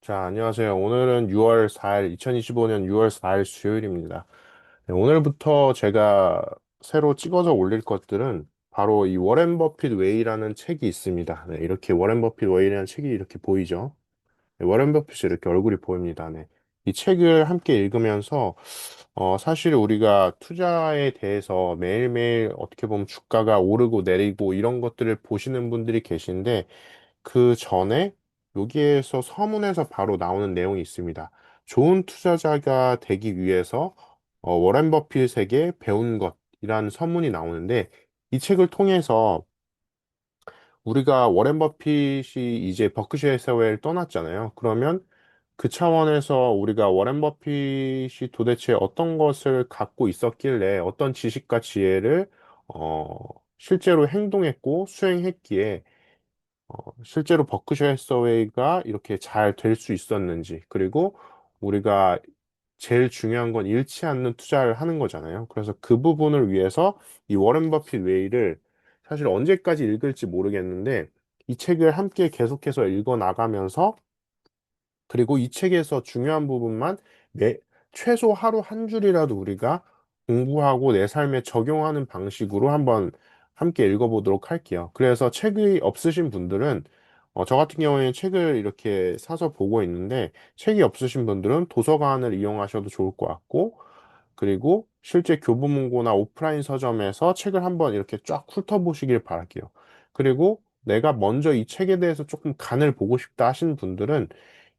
자, 안녕하세요. 오늘은 6월 4일, 2025년 6월 4일 수요일입니다. 네, 오늘부터 제가 새로 찍어서 올릴 것들은 바로 이 워렌 버핏 웨이라는 책이 있습니다. 네, 이렇게 워렌 버핏 웨이라는 책이 이렇게 보이죠? 네, 워렌 버핏이 이렇게 얼굴이 보입니다. 네. 이 책을 함께 읽으면서 사실 우리가 투자에 대해서 매일매일 어떻게 보면 주가가 오르고 내리고 이런 것들을 보시는 분들이 계신데 그 전에 여기에서 서문에서 바로 나오는 내용이 있습니다. 좋은 투자자가 되기 위해서 워렌 버핏에게 배운 것이라는 서문이 나오는데 이 책을 통해서 우리가 워렌 버핏이 이제 버크셔 해서웨이를 떠났잖아요. 그러면 그 차원에서 우리가 워렌 버핏이 도대체 어떤 것을 갖고 있었길래 어떤 지식과 지혜를 어, 실제로 행동했고 수행했기에 실제로 버크셔 해서웨이가 이렇게 잘 될 수 있었는지, 그리고 우리가 제일 중요한 건 잃지 않는 투자를 하는 거잖아요. 그래서 그 부분을 위해서 이 워렌 버핏 웨이를 사실 언제까지 읽을지 모르겠는데 이 책을 함께 계속해서 읽어 나가면서 그리고 이 책에서 중요한 부분만 매, 최소 하루 한 줄이라도 우리가 공부하고 내 삶에 적용하는 방식으로 한번 함께 읽어보도록 할게요. 그래서 책이 없으신 분들은 저 같은 경우에는 책을 이렇게 사서 보고 있는데 책이 없으신 분들은 도서관을 이용하셔도 좋을 것 같고 그리고 실제 교보문고나 오프라인 서점에서 책을 한번 이렇게 쫙 훑어보시길 바랄게요. 그리고 내가 먼저 이 책에 대해서 조금 간을 보고 싶다 하시는 분들은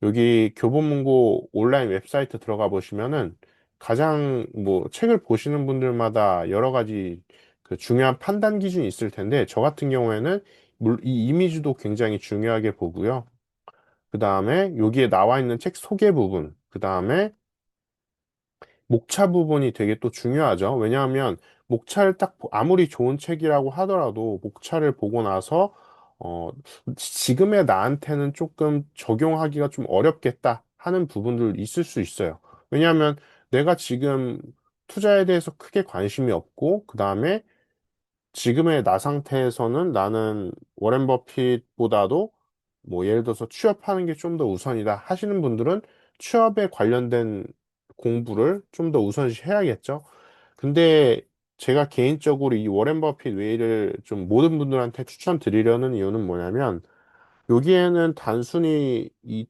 여기 교보문고 온라인 웹사이트 들어가 보시면은 가장 뭐 책을 보시는 분들마다 여러 가지 그 중요한 판단 기준이 있을 텐데 저 같은 경우에는 이 이미지도 굉장히 중요하게 보고요. 그 다음에 여기에 나와 있는 책 소개 부분, 그 다음에 목차 부분이 되게 또 중요하죠. 왜냐하면 목차를 아무리 좋은 책이라고 하더라도 목차를 보고 나서 지금의 나한테는 조금 적용하기가 좀 어렵겠다 하는 부분들 있을 수 있어요. 왜냐하면 내가 지금 투자에 대해서 크게 관심이 없고, 그 다음에 지금의 나 상태에서는 나는 워렌 버핏보다도 뭐 예를 들어서 취업하는 게 좀 더 우선이다 하시는 분들은 취업에 관련된 공부를 좀 더 우선시 해야겠죠. 근데 제가 개인적으로 이 워렌 버핏 웨이를 좀 모든 분들한테 추천드리려는 이유는 뭐냐면 여기에는 단순히 이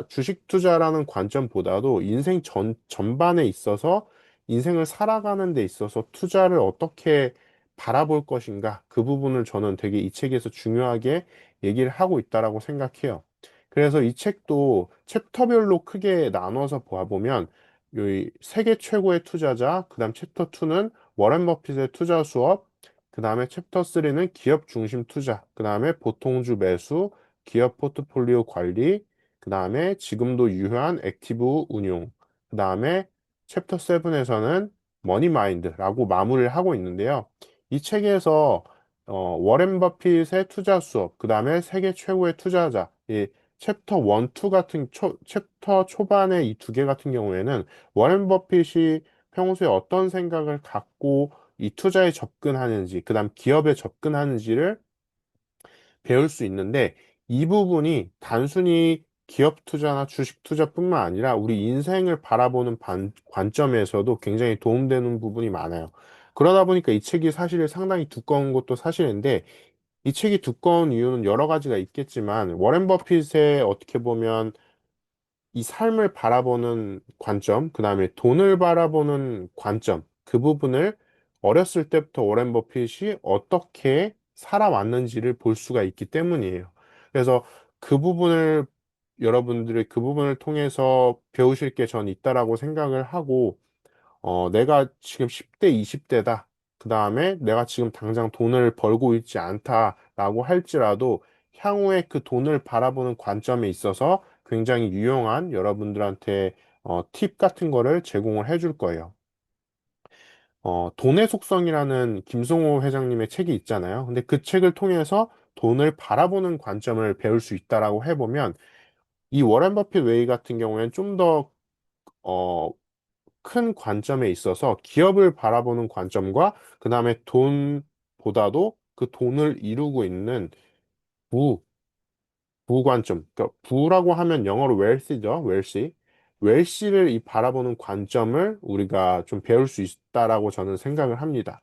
주식 투자라는 관점보다도 인생 전반에 있어서 인생을 살아가는 데 있어서 투자를 어떻게 바라볼 것인가, 그 부분을 저는 되게 이 책에서 중요하게 얘기를 하고 있다라고 생각해요. 그래서 이 책도 챕터별로 크게 나눠서 보아보면, 이 세계 최고의 투자자, 그 다음 챕터 2는 워렌 버핏의 투자 수업, 그 다음에 챕터 3는 기업 중심 투자, 그 다음에 보통주 매수, 기업 포트폴리오 관리, 그 다음에 지금도 유효한 액티브 운용, 그 다음에 챕터 7에서는 머니 마인드라고 마무리를 하고 있는데요. 이 책에서 워렌 버핏의 투자 수업, 그 다음에 세계 최고의 투자자, 이 챕터 1, 2 같은 챕터 초반의 이 두 개 같은 경우에는 워렌 버핏이 평소에 어떤 생각을 갖고 이 투자에 접근하는지, 그 다음 기업에 접근하는지를 배울 수 있는데 이 부분이 단순히 기업 투자나 주식 투자뿐만 아니라 우리 인생을 바라보는 관점에서도 굉장히 도움되는 부분이 많아요. 그러다 보니까 이 책이 사실 상당히 두꺼운 것도 사실인데 이 책이 두꺼운 이유는 여러 가지가 있겠지만 워렌 버핏의 어떻게 보면 이 삶을 바라보는 관점, 그 다음에 돈을 바라보는 관점, 그 부분을 어렸을 때부터 워렌 버핏이 어떻게 살아왔는지를 볼 수가 있기 때문이에요. 그래서 그 부분을 여러분들이 그 부분을 통해서 배우실 게 전 있다라고 생각을 하고, 내가 지금 10대, 20대다. 그 다음에 내가 지금 당장 돈을 벌고 있지 않다라고 할지라도 향후에 그 돈을 바라보는 관점에 있어서 굉장히 유용한 여러분들한테 팁 같은 거를 제공을 해줄 거예요. 돈의 속성이라는 김성호 회장님의 책이 있잖아요. 근데 그 책을 통해서 돈을 바라보는 관점을 배울 수 있다라고 해보면 이 워렌 버핏 웨이 같은 경우에는 좀더 큰 관점에 있어서 기업을 바라보는 관점과 그 다음에 돈보다도 그 돈을 이루고 있는 부, 부관점, 그러니까 부라고 하면 영어로 wealthy죠, wealthy. 웰시를 이 바라보는 관점을 우리가 좀 배울 수 있다라고 저는 생각을 합니다.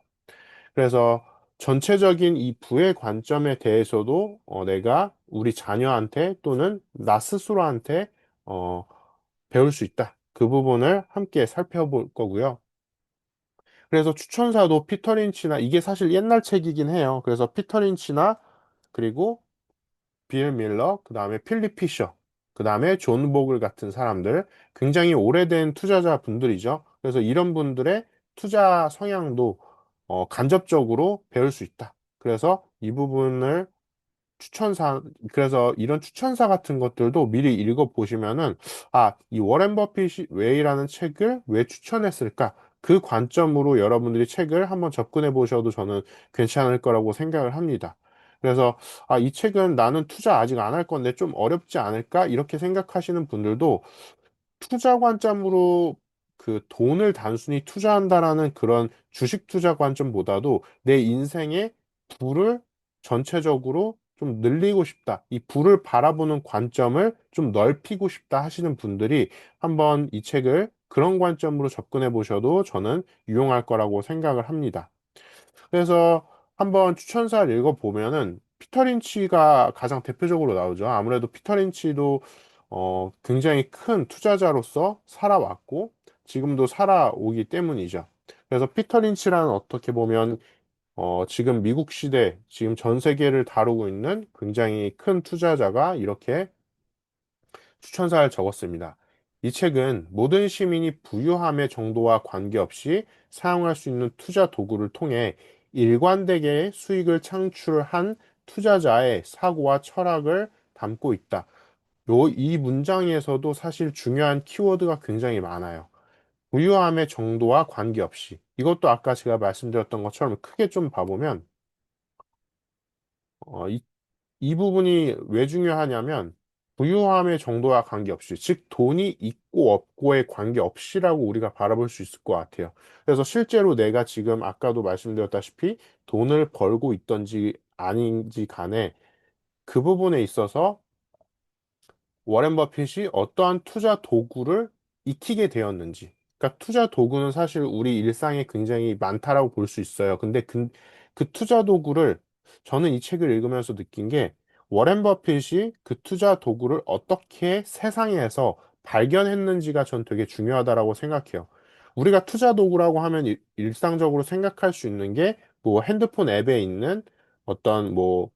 그래서 전체적인 이 부의 관점에 대해서도 내가 우리 자녀한테 또는 나 스스로한테 어, 배울 수 있다. 그 부분을 함께 살펴볼 거고요. 그래서 추천사도 피터 린치나 이게 사실 옛날 책이긴 해요. 그래서 피터 린치나 그리고 빌 밀러, 그 다음에 필립 피셔, 그 다음에 존 보글 같은 사람들, 굉장히 오래된 투자자 분들이죠. 그래서 이런 분들의 투자 성향도 간접적으로 배울 수 있다. 그래서 이 부분을 추천사, 그래서 이런 추천사 같은 것들도 미리 읽어보시면은, 아, 이 워렌 버핏이 왜이라는 책을 왜 추천했을까? 그 관점으로 여러분들이 책을 한번 접근해 보셔도 저는 괜찮을 거라고 생각을 합니다. 그래서, 아, 이 책은 나는 투자 아직 안 할 건데 좀 어렵지 않을까? 이렇게 생각하시는 분들도 투자 관점으로 그 돈을 단순히 투자한다라는 그런 주식 투자 관점보다도 내 인생의 부를 전체적으로 좀 늘리고 싶다. 이 부를 바라보는 관점을 좀 넓히고 싶다 하시는 분들이 한번 이 책을 그런 관점으로 접근해 보셔도 저는 유용할 거라고 생각을 합니다. 그래서 한번 추천사를 읽어보면은 피터 린치가 가장 대표적으로 나오죠. 아무래도 피터 린치도 굉장히 큰 투자자로서 살아왔고 지금도 살아오기 때문이죠. 그래서 피터 린치라는 어떻게 보면 지금 미국 시대, 지금 전 세계를 다루고 있는 굉장히 큰 투자자가 이렇게 추천사를 적었습니다. 이 책은 모든 시민이 부유함의 정도와 관계없이 사용할 수 있는 투자 도구를 통해 일관되게 수익을 창출한 투자자의 사고와 철학을 담고 있다. 이 문장에서도 사실 중요한 키워드가 굉장히 많아요. 부유함의 정도와 관계없이. 이것도 아까 제가 말씀드렸던 것처럼 크게 좀 봐보면, 어, 이 부분이 왜 중요하냐면 부유함의 정도와 관계없이 즉 돈이 있고 없고에 관계없이라고 우리가 바라볼 수 있을 것 같아요. 그래서 실제로 내가 지금 아까도 말씀드렸다시피 돈을 벌고 있던지 아닌지 간에 그 부분에 있어서 워렌 버핏이 어떠한 투자 도구를 익히게 되었는지. 그러니까 투자 도구는 사실 우리 일상에 굉장히 많다라고 볼 수 있어요. 근데 그 투자 도구를 저는 이 책을 읽으면서 느낀 게 워렌 버핏이 그 투자 도구를 어떻게 세상에서 발견했는지가 전 되게 중요하다라고 생각해요. 우리가 투자 도구라고 하면 일상적으로 생각할 수 있는 게 뭐 핸드폰 앱에 있는 어떤 뭐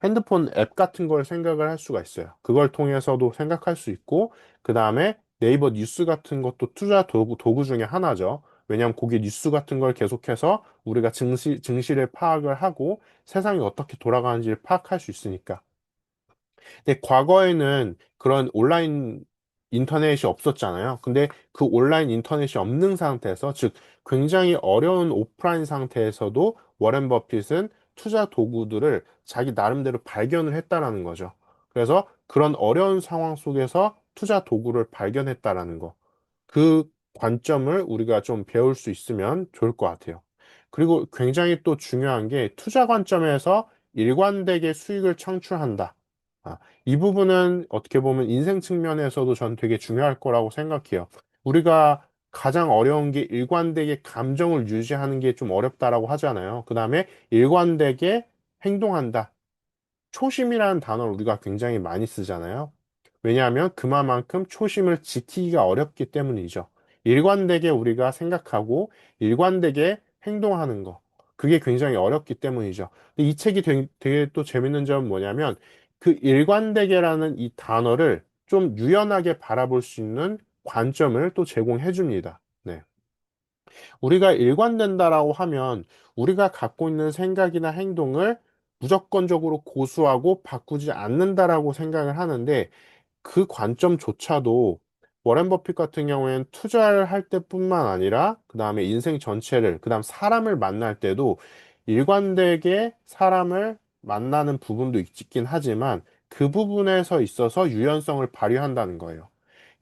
핸드폰 앱 같은 걸 생각을 할 수가 있어요. 그걸 통해서도 생각할 수 있고, 그 다음에 네이버 뉴스 같은 것도 투자 도구 중에 하나죠. 왜냐하면 거기 뉴스 같은 걸 계속해서 우리가 증시를 파악을 하고 세상이 어떻게 돌아가는지를 파악할 수 있으니까. 근데 과거에는 그런 온라인 인터넷이 없었잖아요. 근데 그 온라인 인터넷이 없는 상태에서, 즉, 굉장히 어려운 오프라인 상태에서도 워렌 버핏은 투자 도구들을 자기 나름대로 발견을 했다라는 거죠. 그래서 그런 어려운 상황 속에서 투자 도구를 발견했다라는 거. 그 관점을 우리가 좀 배울 수 있으면 좋을 것 같아요. 그리고 굉장히 또 중요한 게 투자 관점에서 일관되게 수익을 창출한다. 이 부분은 어떻게 보면 인생 측면에서도 전 되게 중요할 거라고 생각해요. 우리가 가장 어려운 게 일관되게 감정을 유지하는 게 좀 어렵다라고 하잖아요. 그 다음에 일관되게 행동한다. 초심이라는 단어를 우리가 굉장히 많이 쓰잖아요. 왜냐하면 그만큼 초심을 지키기가 어렵기 때문이죠. 일관되게 우리가 생각하고 일관되게 행동하는 거. 그게 굉장히 어렵기 때문이죠. 근데 이 책이 되게 또 재밌는 점은 뭐냐면 그 일관되게라는 이 단어를 좀 유연하게 바라볼 수 있는 관점을 또 제공해 줍니다. 네. 우리가 일관된다라고 하면 우리가 갖고 있는 생각이나 행동을 무조건적으로 고수하고 바꾸지 않는다라고 생각을 하는데 그 관점조차도 워렌 버핏 같은 경우에는 투자를 할 때뿐만 아니라 그 다음에 인생 전체를 그 다음 사람을 만날 때도 일관되게 사람을 만나는 부분도 있긴 하지만 그 부분에서 있어서 유연성을 발휘한다는 거예요.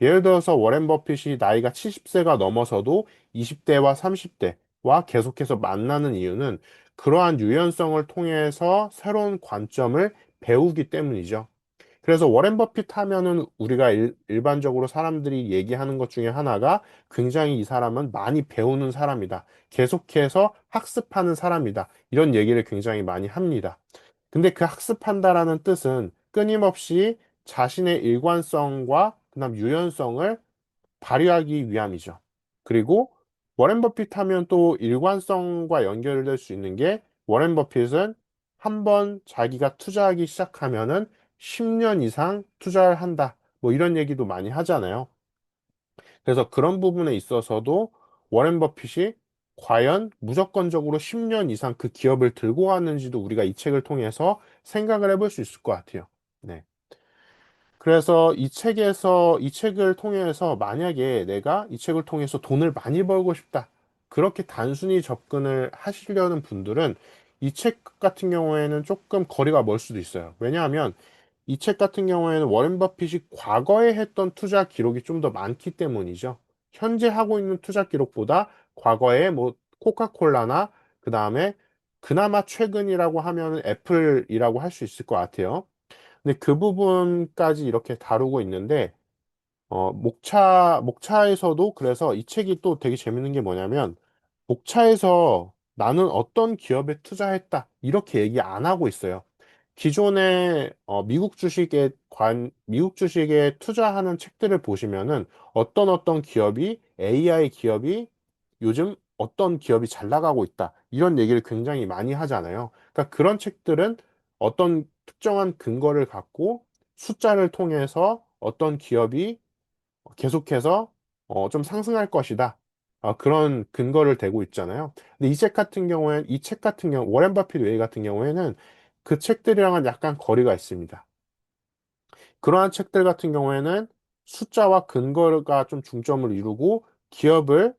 예를 들어서 워렌 버핏이 나이가 70세가 넘어서도 20대와 30대와 계속해서 만나는 이유는 그러한 유연성을 통해서 새로운 관점을 배우기 때문이죠. 그래서 워렌 버핏 하면은 우리가 일반적으로 사람들이 얘기하는 것 중에 하나가 굉장히 이 사람은 많이 배우는 사람이다. 계속해서 학습하는 사람이다. 이런 얘기를 굉장히 많이 합니다. 근데 그 학습한다라는 뜻은 끊임없이 자신의 일관성과 그다음 유연성을 발휘하기 위함이죠. 그리고 워렌 버핏 하면 또 일관성과 연결될 수 있는 게 워렌 버핏은 한번 자기가 투자하기 시작하면은 10년 이상 투자를 한다. 뭐 이런 얘기도 많이 하잖아요. 그래서 그런 부분에 있어서도 워렌 버핏이 과연 무조건적으로 10년 이상 그 기업을 들고 갔는지도 우리가 이 책을 통해서 생각을 해볼 수 있을 것 같아요. 네. 그래서 이 책을 통해서 만약에 내가 이 책을 통해서 돈을 많이 벌고 싶다. 그렇게 단순히 접근을 하시려는 분들은 이 책 같은 경우에는 조금 거리가 멀 수도 있어요. 왜냐하면 이 책 같은 경우에는 워렌 버핏이 과거에 했던 투자 기록이 좀 더 많기 때문이죠. 현재 하고 있는 투자 기록보다 과거에 뭐 코카콜라나 그 다음에 그나마 최근이라고 하면 애플이라고 할 수 있을 것 같아요. 근데 그 부분까지 이렇게 다루고 있는데, 목차에서도 그래서 이 책이 또 되게 재밌는 게 뭐냐면, 목차에서 나는 어떤 기업에 투자했다. 이렇게 얘기 안 하고 있어요. 기존에 미국 주식에 투자하는 책들을 보시면은 어떤 기업이 AI 기업이 요즘 어떤 기업이 잘 나가고 있다. 이런 얘기를 굉장히 많이 하잖아요. 그러니까 그런 책들은 어떤 특정한 근거를 갖고 숫자를 통해서 어떤 기업이 계속해서 좀 상승할 것이다. 그런 근거를 대고 있잖아요. 근데 이 책 같은 경우, 워렌 버핏 웨이 같은 경우에는 그 책들이랑은 약간 거리가 있습니다. 그러한 책들 같은 경우에는 숫자와 근거가 좀 중점을 이루고 기업을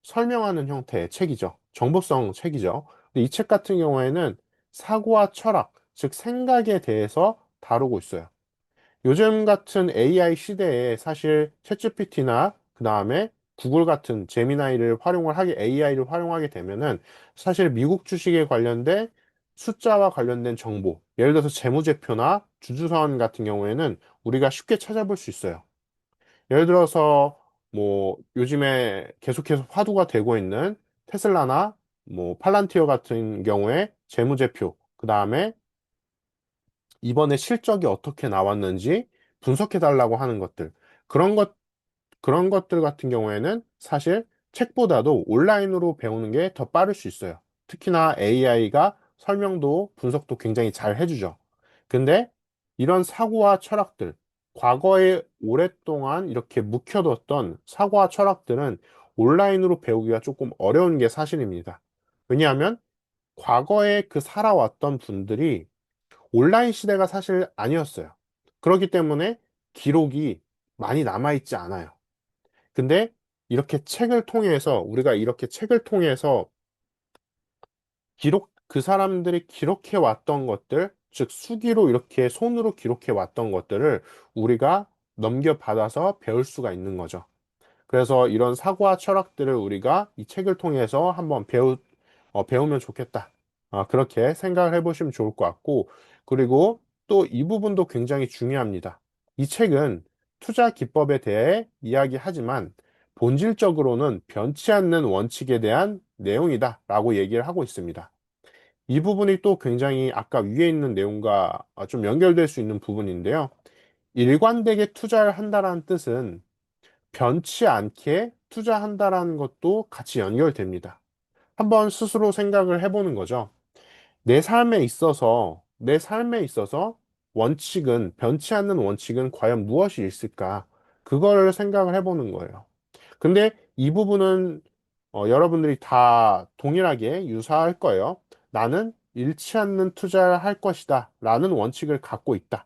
설명하는 형태의 책이죠. 정보성 책이죠. 근데 이 책 같은 경우에는 사고와 철학, 즉 생각에 대해서 다루고 있어요. 요즘 같은 AI 시대에 사실 챗GPT나 그 다음에 구글 같은 제미나이를 활용을 하게 AI를 활용하게 되면은 사실 미국 주식에 관련된 숫자와 관련된 정보, 예를 들어서 재무제표나 주주선 같은 경우에는 우리가 쉽게 찾아볼 수 있어요. 예를 들어서 뭐 요즘에 계속해서 화두가 되고 있는 테슬라나 뭐 팔란티어 같은 경우에 재무제표, 그 다음에 이번에 실적이 어떻게 나왔는지 분석해 달라고 하는 것들. 그런 것, 그런 것들 같은 경우에는 사실 책보다도 온라인으로 배우는 게 더 빠를 수 있어요. 특히나 AI가 설명도 분석도 굉장히 잘 해주죠. 근데 이런 사고와 철학들, 과거에 오랫동안 이렇게 묵혀뒀던 사고와 철학들은 온라인으로 배우기가 조금 어려운 게 사실입니다. 왜냐하면 과거에 그 살아왔던 분들이 온라인 시대가 사실 아니었어요. 그렇기 때문에 기록이 많이 남아있지 않아요. 근데 우리가 이렇게 책을 통해서 그 사람들이 기록해 왔던 것들, 즉 수기로 이렇게 손으로 기록해 왔던 것들을 우리가 넘겨받아서 배울 수가 있는 거죠. 그래서 이런 사고와 철학들을 우리가 이 책을 통해서 한번 배우면 좋겠다. 그렇게 생각을 해보시면 좋을 것 같고, 그리고 또 이 부분도 굉장히 중요합니다. 이 책은 투자 기법에 대해 이야기하지만 본질적으로는 변치 않는 원칙에 대한 내용이다라고 얘기를 하고 있습니다. 이 부분이 또 굉장히 아까 위에 있는 내용과 좀 연결될 수 있는 부분인데요. 일관되게 투자를 한다는 뜻은 변치 않게 투자한다라는 것도 같이 연결됩니다. 한번 스스로 생각을 해보는 거죠. 내 삶에 있어서 변치 않는 원칙은 과연 무엇이 있을까? 그걸 생각을 해보는 거예요. 근데 이 부분은 여러분들이 다 동일하게 유사할 거예요. 나는 잃지 않는 투자를 할 것이다. 라는 원칙을 갖고 있다.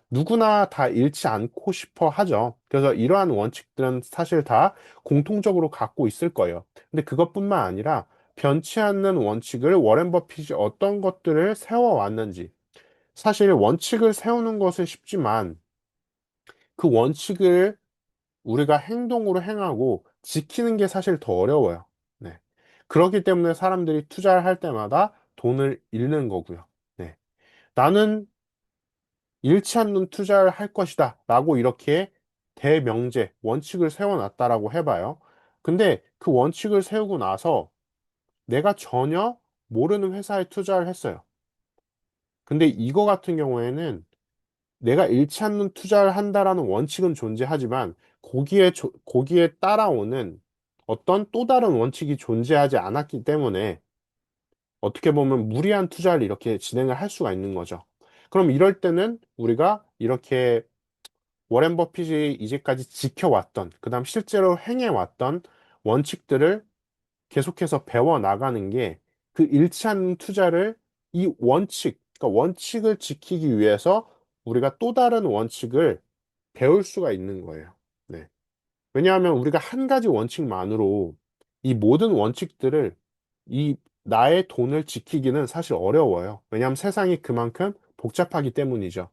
누구나 다 잃지 않고 싶어 하죠. 그래서 이러한 원칙들은 사실 다 공통적으로 갖고 있을 거예요. 근데 그것뿐만 아니라 변치 않는 원칙을 워렌 버핏이 어떤 것들을 세워왔는지. 사실 원칙을 세우는 것은 쉽지만 그 원칙을 우리가 행동으로 행하고 지키는 게 사실 더 어려워요. 네. 그렇기 때문에 사람들이 투자를 할 때마다 돈을 잃는 거고요. 네. 나는 잃지 않는 투자를 할 것이다. 라고 이렇게 대명제, 원칙을 세워놨다라고 해봐요. 근데 그 원칙을 세우고 나서 내가 전혀 모르는 회사에 투자를 했어요. 근데 이거 같은 경우에는 내가 잃지 않는 투자를 한다라는 원칙은 존재하지만 거기에 따라오는 어떤 또 다른 원칙이 존재하지 않았기 때문에 어떻게 보면 무리한 투자를 이렇게 진행을 할 수가 있는 거죠. 그럼 이럴 때는 우리가 이렇게 워렌 버핏이 이제까지 지켜왔던, 그다음 실제로 행해왔던 원칙들을 계속해서 배워 나가는 게 그 잃지 않는 투자를 이 원칙, 그러니까 원칙을 지키기 위해서 우리가 또 다른 원칙을 배울 수가 있는 거예요. 네. 왜냐하면 우리가 한 가지 원칙만으로 이 모든 원칙들을 이 나의 돈을 지키기는 사실 어려워요. 왜냐하면 세상이 그만큼 복잡하기 때문이죠.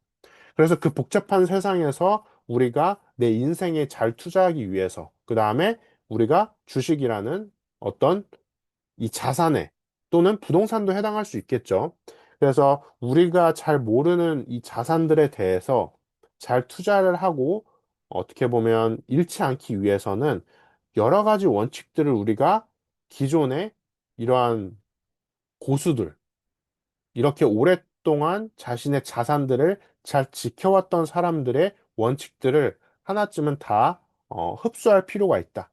그래서 그 복잡한 세상에서 우리가 내 인생에 잘 투자하기 위해서, 그 다음에 우리가 주식이라는 어떤 이 자산에 또는 부동산도 해당할 수 있겠죠. 그래서 우리가 잘 모르는 이 자산들에 대해서 잘 투자를 하고 어떻게 보면 잃지 않기 위해서는 여러 가지 원칙들을 우리가 기존에 이러한 고수들, 이렇게 오랫동안 자신의 자산들을 잘 지켜왔던 사람들의 원칙들을 하나쯤은 다 흡수할 필요가 있다.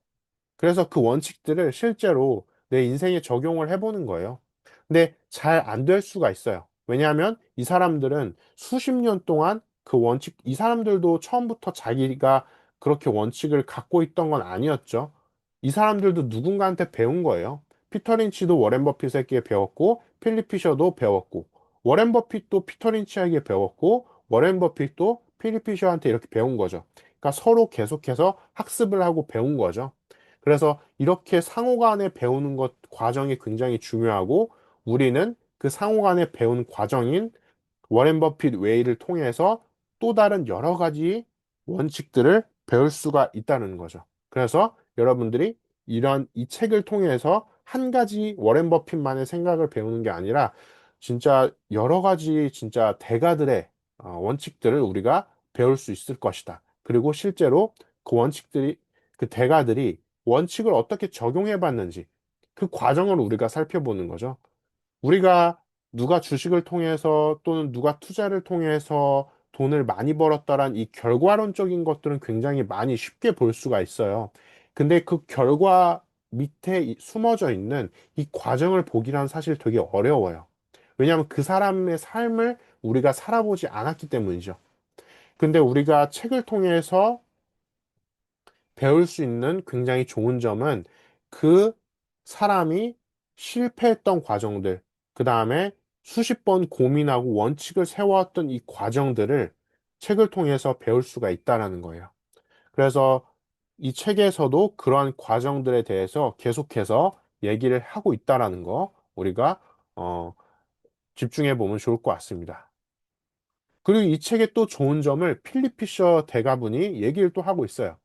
그래서 그 원칙들을 실제로 내 인생에 적용을 해보는 거예요. 근데 잘 안 될 수가 있어요. 왜냐하면 이 사람들은 수십 년 동안 그 원칙, 이 사람들도 처음부터 자기가 그렇게 원칙을 갖고 있던 건 아니었죠. 이 사람들도 누군가한테 배운 거예요. 피터 린치도 워렌 버핏에게 배웠고, 필립 피셔도 배웠고, 워렌 버핏도 피터 린치에게 배웠고, 워렌 버핏도 필립 피셔한테 이렇게 배운 거죠. 그러니까 서로 계속해서 학습을 하고 배운 거죠. 그래서 이렇게 상호 간에 배우는 것 과정이 굉장히 중요하고 우리는 그 상호 간에 배운 과정인 워렌 버핏 웨이를 통해서 또 다른 여러 가지 원칙들을 배울 수가 있다는 거죠. 그래서 여러분들이 이런 이 책을 통해서 한 가지 워렌 버핏만의 생각을 배우는 게 아니라 진짜 여러 가지 진짜 대가들의 원칙들을 우리가 배울 수 있을 것이다. 그리고 실제로 그 원칙들이 그 대가들이 원칙을 어떻게 적용해 봤는지 그 과정을 우리가 살펴보는 거죠. 우리가 누가 주식을 통해서 또는 누가 투자를 통해서 돈을 많이 벌었다란 이 결과론적인 것들은 굉장히 많이 쉽게 볼 수가 있어요. 근데 그 결과 밑에 숨어져 있는 이 과정을 보기란 사실 되게 어려워요. 왜냐하면 그 사람의 삶을 우리가 살아보지 않았기 때문이죠. 근데 우리가 책을 통해서 배울 수 있는 굉장히 좋은 점은 그 사람이 실패했던 과정들, 그 다음에 수십 번 고민하고 원칙을 세웠던 이 과정들을 책을 통해서 배울 수가 있다라는 거예요. 그래서 이 책에서도 그러한 과정들에 대해서 계속해서 얘기를 하고 있다라는 거 우리가 집중해 보면 좋을 것 같습니다. 그리고 이 책의 또 좋은 점을 필립 피셔 대가분이 얘기를 또 하고 있어요.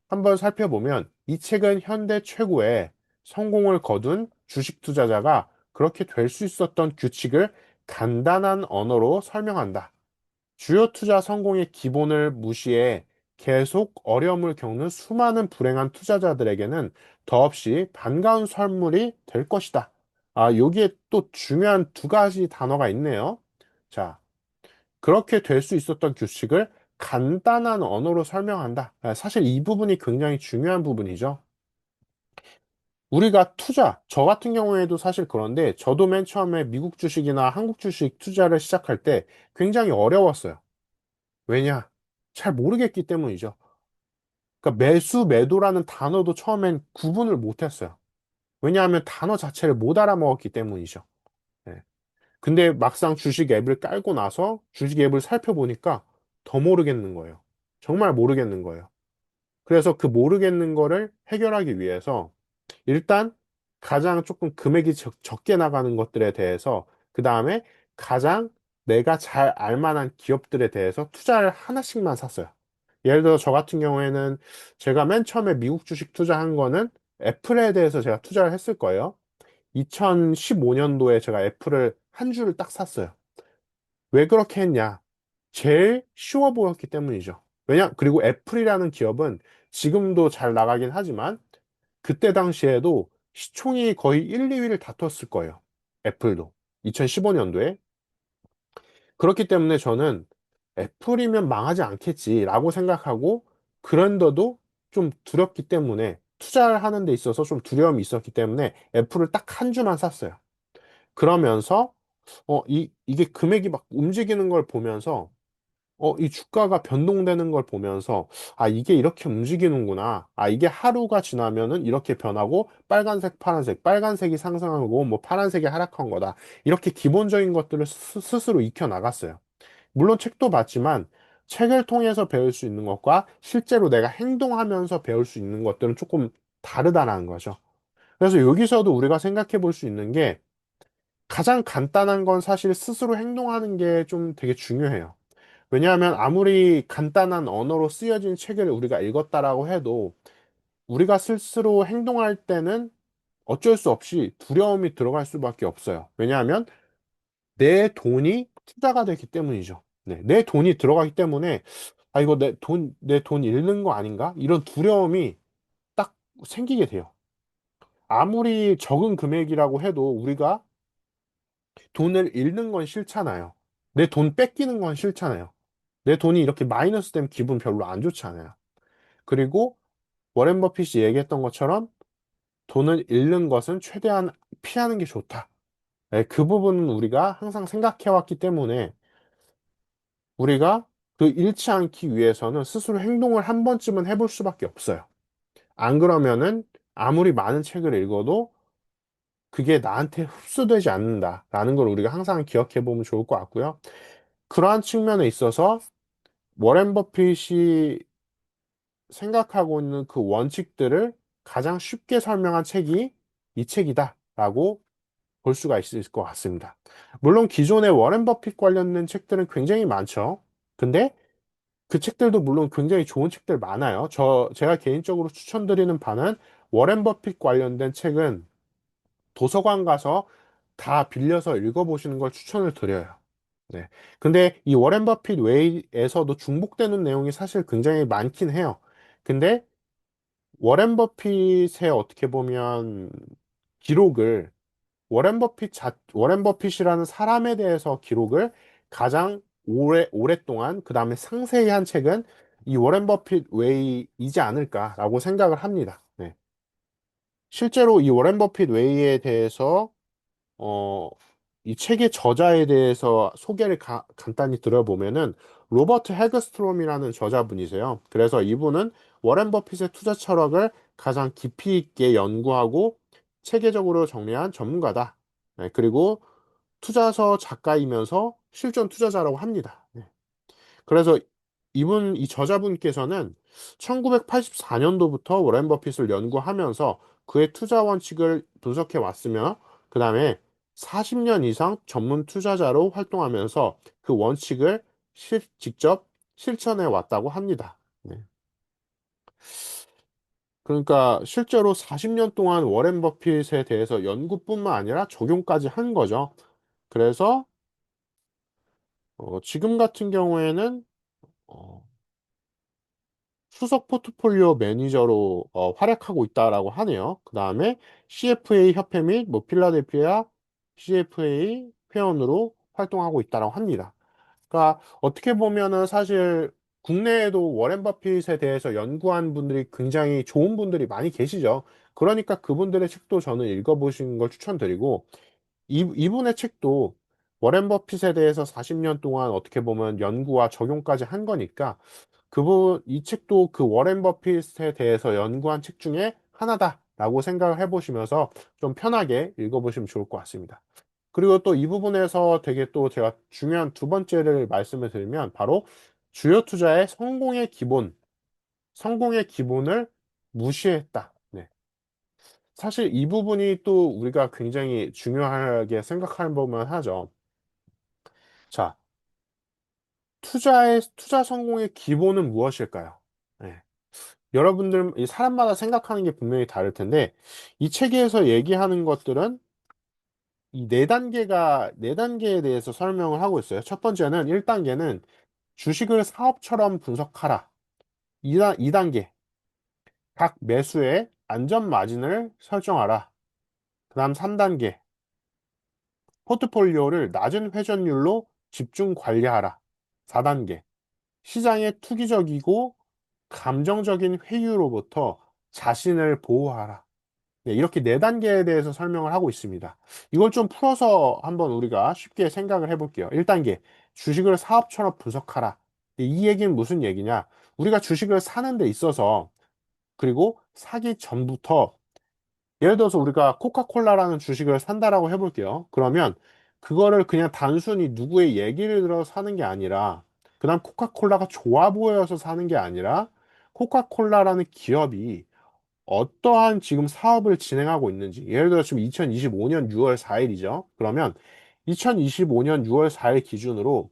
한번 살펴보면 이 책은 현대 최고의 성공을 거둔 주식 투자자가 그렇게 될 수 있었던 규칙을 간단한 언어로 설명한다. 주요 투자 성공의 기본을 무시해 계속 어려움을 겪는 수많은 불행한 투자자들에게는 더없이 반가운 선물이 될 것이다. 여기에 또 중요한 두 가지 단어가 있네요. 자, 그렇게 될 수 있었던 규칙을 간단한 언어로 설명한다. 사실 이 부분이 굉장히 중요한 부분이죠. 우리가 저 같은 경우에도 사실 그런데 저도 맨 처음에 미국 주식이나 한국 주식 투자를 시작할 때 굉장히 어려웠어요. 왜냐? 잘 모르겠기 때문이죠. 그러니까 매수, 매도라는 단어도 처음엔 구분을 못했어요. 왜냐하면 단어 자체를 못 알아먹었기 때문이죠. 네. 근데 막상 주식 앱을 깔고 나서 주식 앱을 살펴보니까 더 모르겠는 거예요. 정말 모르겠는 거예요. 그래서 그 모르겠는 거를 해결하기 위해서 일단 가장 조금 금액이 적게 나가는 것들에 대해서 그 다음에 가장 내가 잘 알만한 기업들에 대해서 투자를 하나씩만 샀어요. 예를 들어 저 같은 경우에는 제가 맨 처음에 미국 주식 투자한 거는 애플에 대해서 제가 투자를 했을 거예요. 2015년도에 제가 애플을 한 주를 딱 샀어요. 왜 그렇게 했냐? 제일 쉬워 보였기 때문이죠. 그리고 애플이라는 기업은 지금도 잘 나가긴 하지만 그때 당시에도 시총이 거의 1, 2위를 다퉜을 거예요. 애플도. 2015년도에. 그렇기 때문에 저는 애플이면 망하지 않겠지라고 생각하고 그랜더도 좀 두렵기 때문에 투자를 하는 데 있어서 좀 두려움이 있었기 때문에 애플을 딱 한 주만 샀어요. 그러면서 이게 금액이 막 움직이는 걸 보면서 이 주가가 변동되는 걸 보면서, 아, 이게 이렇게 움직이는구나. 아, 이게 하루가 지나면은 이렇게 변하고, 빨간색, 파란색, 빨간색이 상승하고, 뭐, 파란색이 하락한 거다. 이렇게 기본적인 것들을 스스로 익혀 나갔어요. 물론 책도 봤지만, 책을 통해서 배울 수 있는 것과 실제로 내가 행동하면서 배울 수 있는 것들은 조금 다르다는 거죠. 그래서 여기서도 우리가 생각해 볼 수 있는 게, 가장 간단한 건 사실 스스로 행동하는 게 좀 되게 중요해요. 왜냐하면 아무리 간단한 언어로 쓰여진 책을 우리가 읽었다라고 해도 우리가 스스로 행동할 때는 어쩔 수 없이 두려움이 들어갈 수밖에 없어요. 왜냐하면 내 돈이 투자가 되기 때문이죠. 네, 내 돈이 들어가기 때문에 아, 이거 내 돈 잃는 거 아닌가? 이런 두려움이 딱 생기게 돼요. 아무리 적은 금액이라고 해도 우리가 돈을 잃는 건 싫잖아요. 내 돈 뺏기는 건 싫잖아요. 내 돈이 이렇게 마이너스 되면 기분 별로 안 좋잖아요. 그리고 워렌 버핏이 얘기했던 것처럼 돈을 잃는 것은 최대한 피하는 게 좋다. 네, 그 부분은 우리가 항상 생각해왔기 때문에 우리가 그 잃지 않기 위해서는 스스로 행동을 한 번쯤은 해볼 수밖에 없어요. 안 그러면은 아무리 많은 책을 읽어도 그게 나한테 흡수되지 않는다라는 걸 우리가 항상 기억해 보면 좋을 것 같고요. 그러한 측면에 있어서 워렌 버핏이 생각하고 있는 그 원칙들을 가장 쉽게 설명한 책이 이 책이다라고 볼 수가 있을 것 같습니다. 물론 기존의 워렌 버핏 관련된 책들은 굉장히 많죠. 근데 그 책들도 물론 굉장히 좋은 책들 많아요. 제가 개인적으로 추천드리는 바는 워렌 버핏 관련된 책은 도서관 가서 다 빌려서 읽어보시는 걸 추천을 드려요. 네. 근데 이 워렌 버핏 외에서도 중복되는 내용이 사실 굉장히 많긴 해요. 근데 워렌 버핏의 어떻게 보면 기록을 워렌 버핏이라는 사람에 대해서 기록을 가장 오랫동안 그 다음에 상세히 한 책은 이 워렌 버핏 웨이이지 않을까라고 생각을 합니다. 네. 실제로 이 워렌 버핏 웨이에 대해서 어, 이 책의 저자에 대해서 소개를 간단히 들어보면은 로버트 헤그스트롬이라는 저자분이세요. 그래서 이분은 워렌 버핏의 투자 철학을 가장 깊이 있게 연구하고 체계적으로 정리한 전문가다. 네, 그리고 투자서 작가이면서 실전 투자자라고 합니다. 네. 그래서 이 저자분께서는 1984년도부터 워렌 버핏을 연구하면서 그의 투자 원칙을 분석해 왔으며, 그 다음에 40년 이상 전문 투자자로 활동하면서 그 원칙을 직접 실천해 왔다고 합니다. 네. 그러니까 실제로 40년 동안 워렌 버핏에 대해서 연구뿐만 아니라 적용까지 한 거죠. 그래서 지금 같은 경우에는 어, 수석 포트폴리오 매니저로 활약하고 있다라고 하네요. 그 다음에 CFA 협회 및 뭐 필라델피아 CFA 회원으로 활동하고 있다라고 합니다. 그러니까 어떻게 보면은 사실 국내에도 워렌 버핏에 대해서 연구한 분들이 굉장히 좋은 분들이 많이 계시죠. 그러니까 그분들의 책도 저는 읽어보시는 걸 추천드리고 이분의 책도 워렌 버핏에 대해서 40년 동안 어떻게 보면 연구와 적용까지 한 거니까 이 책도 그 워렌 버핏에 대해서 연구한 책 중에 하나다라고 생각을 해보시면서 좀 편하게 읽어보시면 좋을 것 같습니다. 그리고 또 이 부분에서 되게 또 제가 중요한 두 번째를 말씀을 드리면 바로 주요 투자의 성공의 기본을 무시했다. 네. 사실 이 부분이 또 우리가 굉장히 중요하게 생각할 부분 하죠. 자, 투자 성공의 기본은 무엇일까요? 네. 여러분들, 이 사람마다 생각하는 게 분명히 다를 텐데, 이 책에서 얘기하는 것들은 이 네 단계에 대해서 설명을 하고 있어요. 첫 번째는 1단계는 주식을 사업처럼 분석하라. 2단계, 각 매수의 안전 마진을 설정하라. 그 다음 3단계, 포트폴리오를 낮은 회전율로 집중 관리하라. 4단계, 시장의 투기적이고 감정적인 회유로부터 자신을 보호하라. 네, 이렇게 네 단계에 대해서 설명을 하고 있습니다. 이걸 좀 풀어서 한번 우리가 쉽게 생각을 해볼게요. 1단계, 주식을 사업처럼 분석하라. 이 얘기는 무슨 얘기냐? 우리가 주식을 사는 데 있어서, 그리고 사기 전부터, 예를 들어서 우리가 코카콜라라는 주식을 산다라고 해볼게요. 그러면 그거를 그냥 단순히 누구의 얘기를 들어서 사는 게 아니라, 그다음 코카콜라가 좋아 보여서 사는 게 아니라, 코카콜라라는 기업이 어떠한 지금 사업을 진행하고 있는지, 예를 들어 지금 2025년 6월 4일이죠. 그러면 2025년 6월 4일 기준으로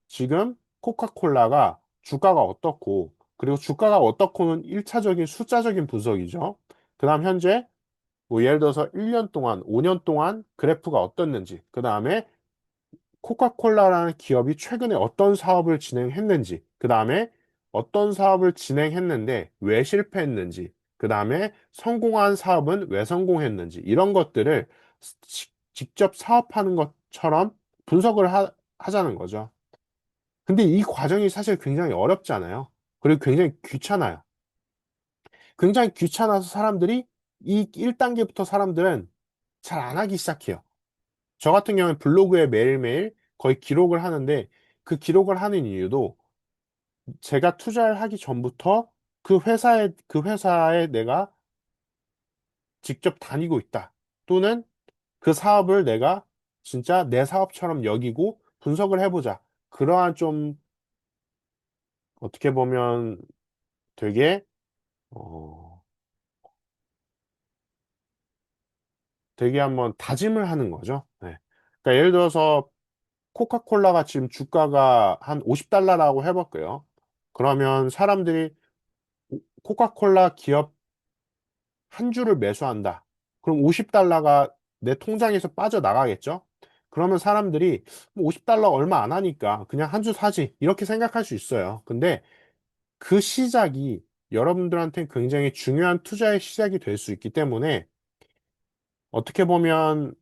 지금 코카콜라가 주가가 어떻고, 그리고 주가가 어떻고는 1차적인 숫자적인 분석이죠. 그 다음 현재 뭐 예를 들어서 1년 동안, 5년 동안 그래프가 어떻는지, 그 다음에 코카콜라라는 기업이 최근에 어떤 사업을 진행했는지, 그 다음에 어떤 사업을 진행했는데 왜 실패했는지, 그 다음에 성공한 사업은 왜 성공했는지, 이런 것들을 직접 사업하는 것처럼 분석을 하자는 거죠. 근데 이 과정이 사실 굉장히 어렵잖아요. 그리고 굉장히 귀찮아요. 굉장히 귀찮아서 사람들이 이 1단계부터 사람들은 잘 안 하기 시작해요. 저 같은 경우는 블로그에 매일매일 거의 기록을 하는데 그 기록을 하는 이유도 제가 투자를 하기 전부터 그 회사에 내가 직접 다니고 있다. 또는 그 사업을 내가 진짜 내 사업처럼 여기고 분석을 해보자. 그러한 좀 어떻게 보면 되게, 어, 되게 한번 다짐을 하는 거죠. 네. 그러니까 예를 들어서 코카콜라가 지금 주가가 한 50달러라고 해볼게요. 그러면 사람들이 코카콜라 기업 한 주를 매수한다. 그럼 50달러가 내 통장에서 빠져나가겠죠? 그러면 사람들이 50달러 얼마 안 하니까 그냥 한 주 사지. 이렇게 생각할 수 있어요. 근데 그 시작이 여러분들한테 굉장히 중요한 투자의 시작이 될 수 있기 때문에 어떻게 보면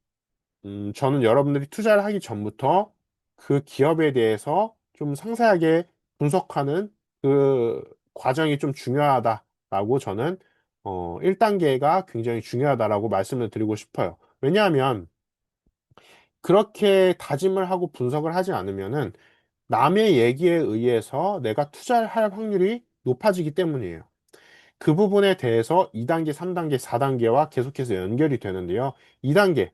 저는 여러분들이 투자를 하기 전부터 그 기업에 대해서 좀 상세하게 분석하는 그 과정이 좀 중요하다라고 저는 1단계가 굉장히 중요하다라고 말씀을 드리고 싶어요. 왜냐하면 그렇게 다짐을 하고 분석을 하지 않으면은 남의 얘기에 의해서 내가 투자를 할 확률이 높아지기 때문이에요. 그 부분에 대해서 2단계, 3단계, 4단계와 계속해서 연결이 되는데요. 2단계,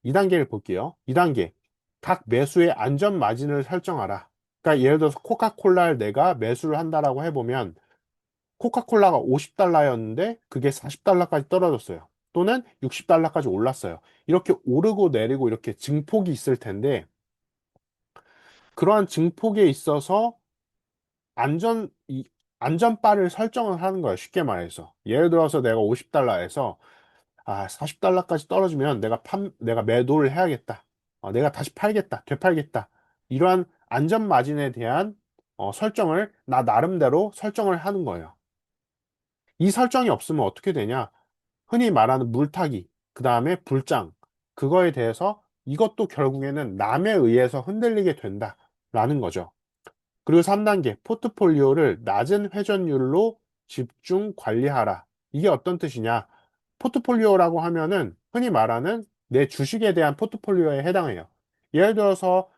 2단계를 볼게요. 2단계. 각 매수의 안전 마진을 설정하라. 그러니까 예를 들어서 코카콜라를 내가 매수를 한다라고 해보면 코카콜라가 50달러였는데 그게 40달러까지 떨어졌어요. 또는 60달러까지 올랐어요. 이렇게 오르고 내리고 이렇게 증폭이 있을 텐데 그러한 증폭에 있어서 안전, 이, 안전바를 설정을 하는 거예요. 쉽게 말해서. 예를 들어서 내가 50달러에서 40달러까지 떨어지면 내가 매도를 해야겠다. 내가 다시 팔겠다. 되팔겠다. 이러한 안전 마진에 대한 설정을 나 나름대로 설정을 하는 거예요. 이 설정이 없으면 어떻게 되냐? 흔히 말하는 물타기, 그 다음에 불장, 그거에 대해서 이것도 결국에는 남에 의해서 흔들리게 된다라는 거죠. 그리고 3단계, 포트폴리오를 낮은 회전율로 집중 관리하라. 이게 어떤 뜻이냐? 포트폴리오라고 하면은 흔히 말하는 내 주식에 대한 포트폴리오에 해당해요. 예를 들어서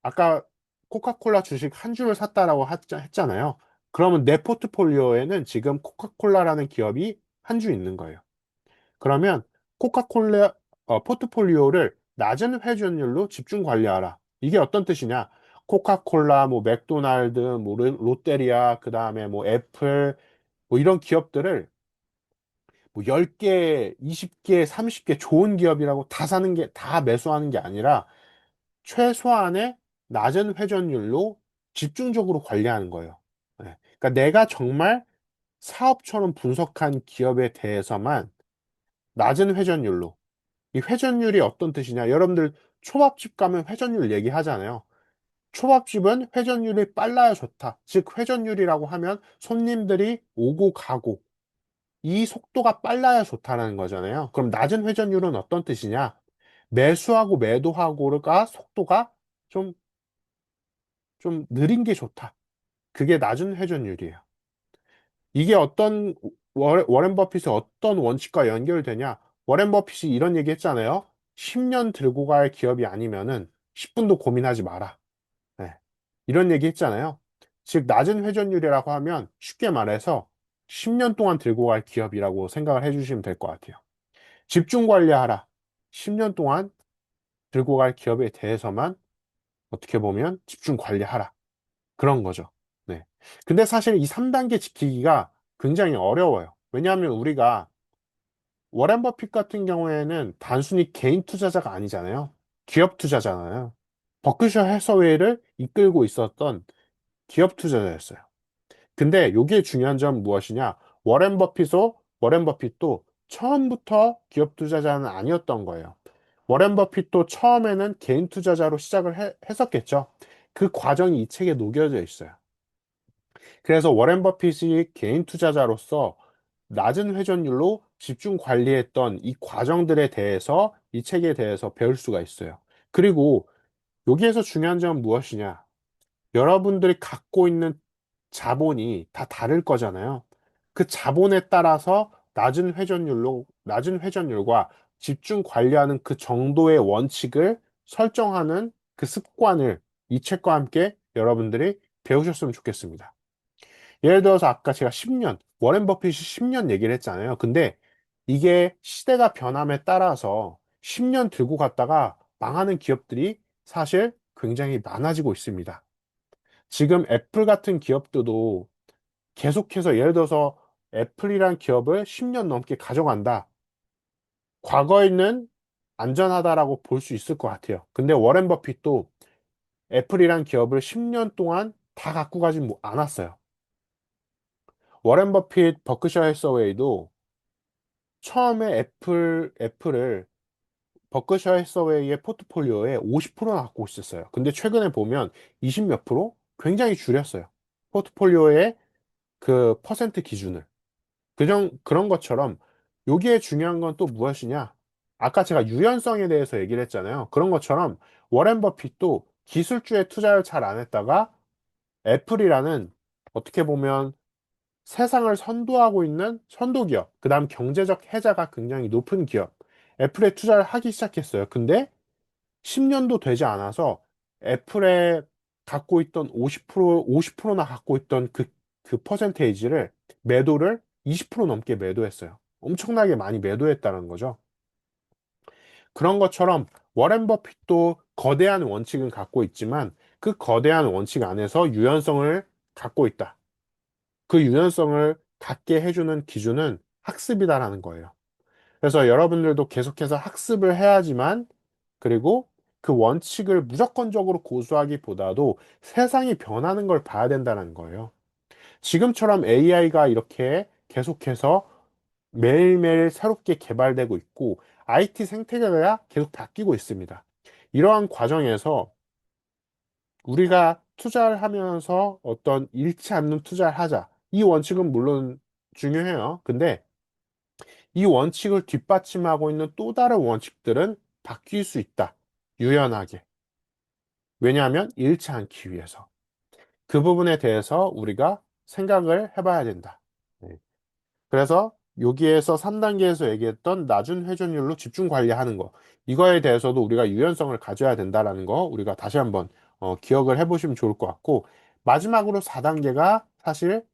아까 코카콜라 주식 한 주를 샀다라고 했잖아요. 그러면 내 포트폴리오에는 지금 코카콜라라는 기업이 한 주 있는 거예요. 그러면 코카콜라 포트폴리오를 낮은 회전율로 집중 관리하라. 이게 어떤 뜻이냐? 코카콜라, 뭐 맥도날드, 뭐 롯데리아, 그 다음에 뭐 애플, 뭐 이런 기업들을 뭐 10개, 20개, 30개 좋은 기업이라고 다 사는 게, 다 매수하는 게 아니라 최소한의 낮은 회전율로 집중적으로 관리하는 거예요. 네. 그러니까 내가 정말 사업처럼 분석한 기업에 대해서만 낮은 회전율로. 이 회전율이 어떤 뜻이냐? 여러분들 초밥집 가면 회전율 얘기하잖아요. 초밥집은 회전율이 빨라야 좋다. 즉, 회전율이라고 하면 손님들이 오고 가고 이 속도가 빨라야 좋다는 거잖아요. 그럼 낮은 회전율은 어떤 뜻이냐? 매수하고 매도하고가 속도가 좀, 좀 느린 게 좋다. 그게 낮은 회전율이에요. 이게 워렌 버핏의 어떤 원칙과 연결되냐? 워렌 버핏이 이런 얘기 했잖아요. 10년 들고 갈 기업이 아니면은 10분도 고민하지 마라. 네. 이런 얘기 했잖아요. 즉, 낮은 회전율이라고 하면 쉽게 말해서 10년 동안 들고 갈 기업이라고 생각을 해주시면 될 것 같아요. 집중 관리하라. 10년 동안 들고 갈 기업에 대해서만 어떻게 보면 집중 관리하라. 그런 거죠. 네. 근데 사실 이 3단계 지키기가 굉장히 어려워요. 왜냐하면 우리가 워렌 버핏 같은 경우에는 단순히 개인 투자자가 아니잖아요. 기업 투자잖아요. 버크셔 해서웨이를 이끌고 있었던 기업 투자자였어요. 근데 여기에 중요한 점은 무엇이냐? 워렌 버핏도 처음부터 기업 투자자는 아니었던 거예요. 워렌 버핏도 처음에는 개인 투자자로 시작을 했었겠죠. 그 과정이 이 책에 녹여져 있어요. 그래서 워렌 버핏이 개인 투자자로서 낮은 회전율로 집중 관리했던 이 과정들에 대해서 이 책에 대해서 배울 수가 있어요. 그리고 여기에서 중요한 점은 무엇이냐? 여러분들이 갖고 있는 자본이 다 다를 거잖아요. 그 자본에 따라서 낮은 회전율과 집중 관리하는 그 정도의 원칙을 설정하는 그 습관을 이 책과 함께 여러분들이 배우셨으면 좋겠습니다. 예를 들어서 아까 제가 10년, 워렌 버핏이 10년 얘기를 했잖아요. 근데 이게 시대가 변함에 따라서 10년 들고 갔다가 망하는 기업들이 사실 굉장히 많아지고 있습니다. 지금 애플 같은 기업들도 계속해서 예를 들어서 애플이란 기업을 10년 넘게 가져간다. 과거에는 안전하다라고 볼 수 있을 것 같아요. 근데 워렌 버핏도 애플이란 기업을 10년 동안 다 갖고 가진 않았어요. 워렌 버핏 버크셔 해서웨이도 처음에 애플을 버크셔 해서웨이의 포트폴리오에 50%나 갖고 있었어요. 근데 최근에 보면 20 몇 프로 굉장히 줄였어요. 포트폴리오의 그 퍼센트 기준을. 그런 것처럼 여기에 중요한 건 또 무엇이냐? 아까 제가 유연성에 대해서 얘기를 했잖아요. 그런 것처럼 워렌 버핏도 기술주에 투자를 잘 안 했다가 애플이라는 어떻게 보면 세상을 선도하고 있는 선도기업, 그 다음 경제적 해자가 굉장히 높은 기업, 애플에 투자를 하기 시작했어요. 근데 10년도 되지 않아서 애플에 갖고 있던 50%나 갖고 있던 그 퍼센테이지를 매도를 20% 넘게 매도했어요. 엄청나게 많이 매도했다는 거죠. 그런 것처럼 워렌 버핏도 거대한 원칙은 갖고 있지만 그 거대한 원칙 안에서 유연성을 갖고 있다. 그 유연성을 갖게 해주는 기준은 학습이다라는 거예요. 그래서 여러분들도 계속해서 학습을 해야지만 그리고 그 원칙을 무조건적으로 고수하기보다도 세상이 변하는 걸 봐야 된다는 거예요. 지금처럼 AI가 이렇게 계속해서 매일매일 새롭게 개발되고 있고 IT 생태계가 계속 바뀌고 있습니다. 이러한 과정에서 우리가 투자를 하면서 어떤 잃지 않는 투자를 하자. 이 원칙은 물론 중요해요. 근데 이 원칙을 뒷받침하고 있는 또 다른 원칙들은 바뀔 수 있다. 유연하게. 왜냐하면 잃지 않기 위해서. 그 부분에 대해서 우리가 생각을 해봐야 된다. 네. 그래서 여기에서 3단계에서 얘기했던 낮은 회전율로 집중 관리하는 거. 이거에 대해서도 우리가 유연성을 가져야 된다라는 거 우리가 다시 한번 기억을 해보시면 좋을 것 같고 마지막으로 4단계가 사실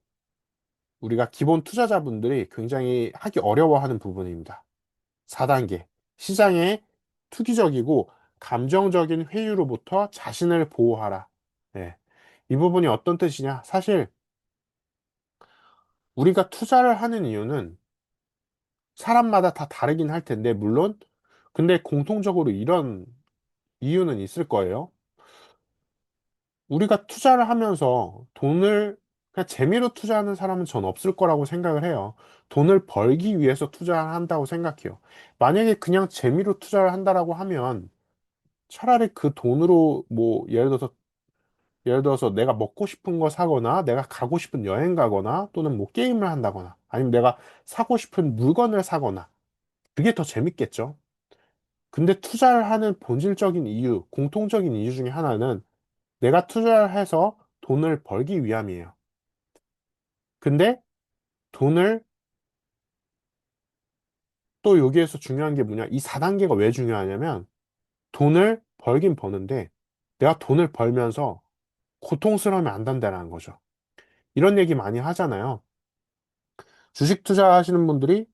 우리가 기본 투자자분들이 굉장히 하기 어려워하는 부분입니다. 4단계. 시장에 투기적이고 감정적인 회유로부터 자신을 보호하라. 네. 이 부분이 어떤 뜻이냐? 사실 우리가 투자를 하는 이유는 사람마다 다 다르긴 할 텐데, 물론, 근데 공통적으로 이런 이유는 있을 거예요. 우리가 투자를 하면서 돈을 그냥 재미로 투자하는 사람은 전 없을 거라고 생각을 해요. 돈을 벌기 위해서 투자를 한다고 생각해요. 만약에 그냥 재미로 투자를 한다라고 하면 차라리 그 돈으로 뭐 예를 들어서 예를 들어서 내가 먹고 싶은 거 사거나 내가 가고 싶은 여행 가거나 또는 뭐 게임을 한다거나 아니면 내가 사고 싶은 물건을 사거나 그게 더 재밌겠죠. 근데 투자를 하는 본질적인 이유, 공통적인 이유 중에 하나는 내가 투자를 해서 돈을 벌기 위함이에요. 근데 돈을 또 여기에서 중요한 게 뭐냐? 이 4단계가 왜 중요하냐면 돈을 벌긴 버는데 내가 돈을 벌면서 고통스러우면 안 된다는 거죠. 이런 얘기 많이 하잖아요. 주식 투자하시는 분들이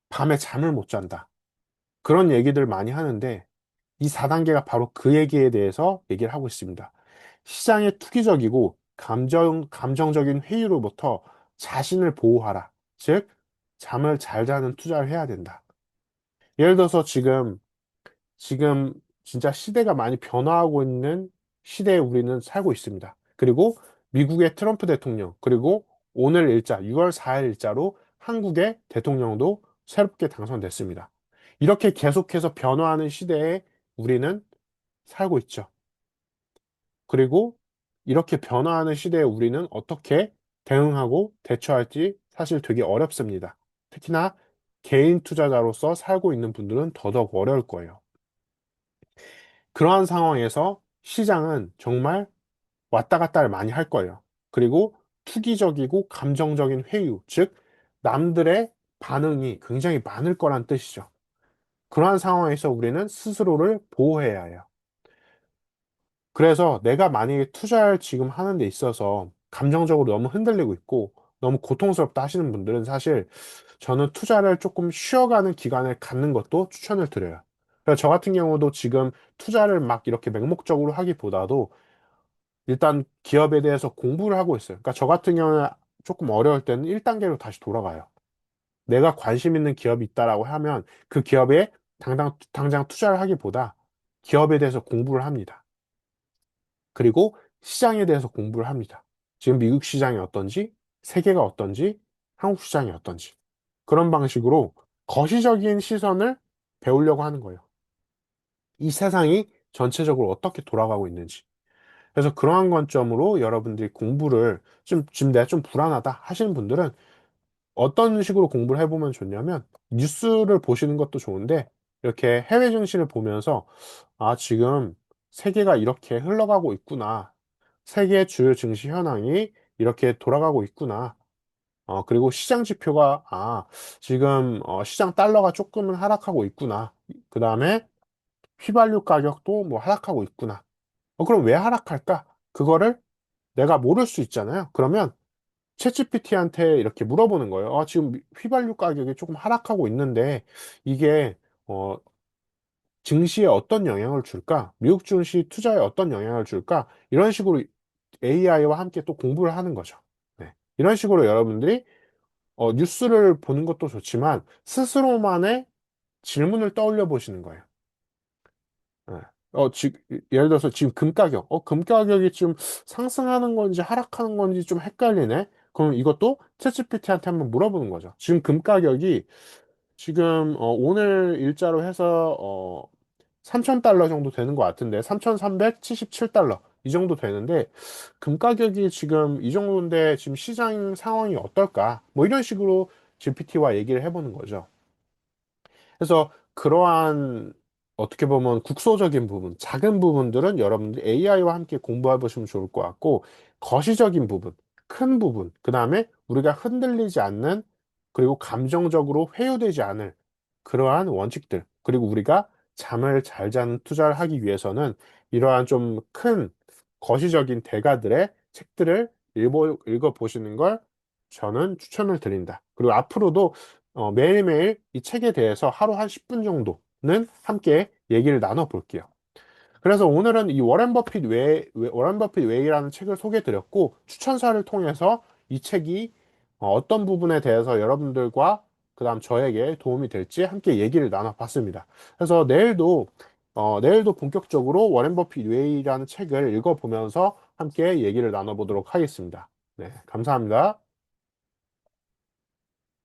밤에 잠을 못 잔다. 그런 얘기들 많이 하는데 이 4단계가 바로 그 얘기에 대해서 얘기를 하고 있습니다. 시장에 투기적이고 감정적인 회의로부터 자신을 보호하라. 즉, 잠을 잘 자는 투자를 해야 된다. 예를 들어서 지금 진짜 시대가 많이 변화하고 있는 시대에 우리는 살고 있습니다. 그리고 미국의 트럼프 대통령, 그리고 오늘 일자, 6월 4일 일자로 한국의 대통령도 새롭게 당선됐습니다. 이렇게 계속해서 변화하는 시대에 우리는 살고 있죠. 그리고 이렇게 변화하는 시대에 우리는 어떻게 대응하고 대처할지 사실 되게 어렵습니다. 특히나 개인 투자자로서 살고 있는 분들은 더더욱 어려울 거예요. 그러한 상황에서 시장은 정말 왔다 갔다를 많이 할 거예요. 그리고 투기적이고 감정적인 회유, 즉, 남들의 반응이 굉장히 많을 거란 뜻이죠. 그러한 상황에서 우리는 스스로를 보호해야 해요. 그래서 내가 만약에 투자를 지금 하는 데 있어서 감정적으로 너무 흔들리고 있고 너무 고통스럽다 하시는 분들은 사실 저는 투자를 조금 쉬어가는 기간을 갖는 것도 추천을 드려요. 그래서 저 같은 경우도 지금 투자를 막 이렇게 맹목적으로 하기보다도 일단 기업에 대해서 공부를 하고 있어요. 그러니까 저 같은 경우는 조금 어려울 때는 1단계로 다시 돌아가요. 내가 관심 있는 기업이 있다라고 하면 그 기업에 당장 투자를 하기보다 기업에 대해서 공부를 합니다. 그리고 시장에 대해서 공부를 합니다. 지금 미국 시장이 어떤지, 세계가 어떤지, 한국 시장이 어떤지. 그런 방식으로 거시적인 시선을 배우려고 하는 거예요. 이 세상이 전체적으로 어떻게 돌아가고 있는지. 그래서 그러한 관점으로 여러분들이 공부를 지금 내가 좀 불안하다 하시는 분들은 어떤 식으로 공부를 해보면 좋냐면 뉴스를 보시는 것도 좋은데 이렇게 해외 증시를 보면서 아, 지금 세계가 이렇게 흘러가고 있구나. 세계 주요 증시 현황이 이렇게 돌아가고 있구나. 그리고 시장 지표가, 지금, 시장 달러가 조금은 하락하고 있구나. 그 다음에 휘발유 가격도 뭐 하락하고 있구나. 그럼 왜 하락할까? 그거를 내가 모를 수 있잖아요. 그러면 챗GPT한테 이렇게 물어보는 거예요. 지금 휘발유 가격이 조금 하락하고 있는데, 이게, 어, 증시에 어떤 영향을 줄까? 미국 증시 투자에 어떤 영향을 줄까? 이런 식으로 AI와 함께 또 공부를 하는 거죠. 네. 이런 식으로 여러분들이 뉴스를 보는 것도 좋지만 스스로만의 질문을 떠올려 보시는 거예요. 네. 예를 들어서 지금 금 가격, 금 가격이 지금 상승하는 건지 하락하는 건지 좀 헷갈리네. 그럼 이것도 챗GPT한테 한번 물어보는 거죠. 지금 금 가격이 지금 오늘 일자로 해서 3,000달러 정도 되는 것 같은데 3,377달러 이 정도 되는데 금 가격이 지금 이 정도인데 지금 시장 상황이 어떨까? 뭐 이런 식으로 GPT와 얘기를 해보는 거죠. 그래서 그러한 어떻게 보면 국소적인 부분, 작은 부분들은 여러분들 AI와 함께 공부해 보시면 좋을 것 같고, 거시적인 부분, 큰 부분, 그 다음에 우리가 흔들리지 않는, 그리고 감정적으로 회유되지 않을 그러한 원칙들, 그리고 우리가 잠을 잘 자는 투자를 하기 위해서는 이러한 좀 큰 거시적인 대가들의 책들을 읽어보시는 걸 저는 추천을 드린다. 그리고 앞으로도 매일매일 이 책에 대해서 하루 한 10분 정도는 함께 얘기를 나눠 볼게요. 그래서 오늘은 이 워렌 버핏 웨이라는 책을 소개해 드렸고, 추천사를 통해서 이 책이 어떤 부분에 대해서 여러분들과 그다음 저에게 도움이 될지 함께 얘기를 나눠 봤습니다. 그래서 내일도 본격적으로 워렌 버핏 웨이라는 책을 읽어보면서 함께 얘기를 나눠보도록 하겠습니다. 네, 감사합니다.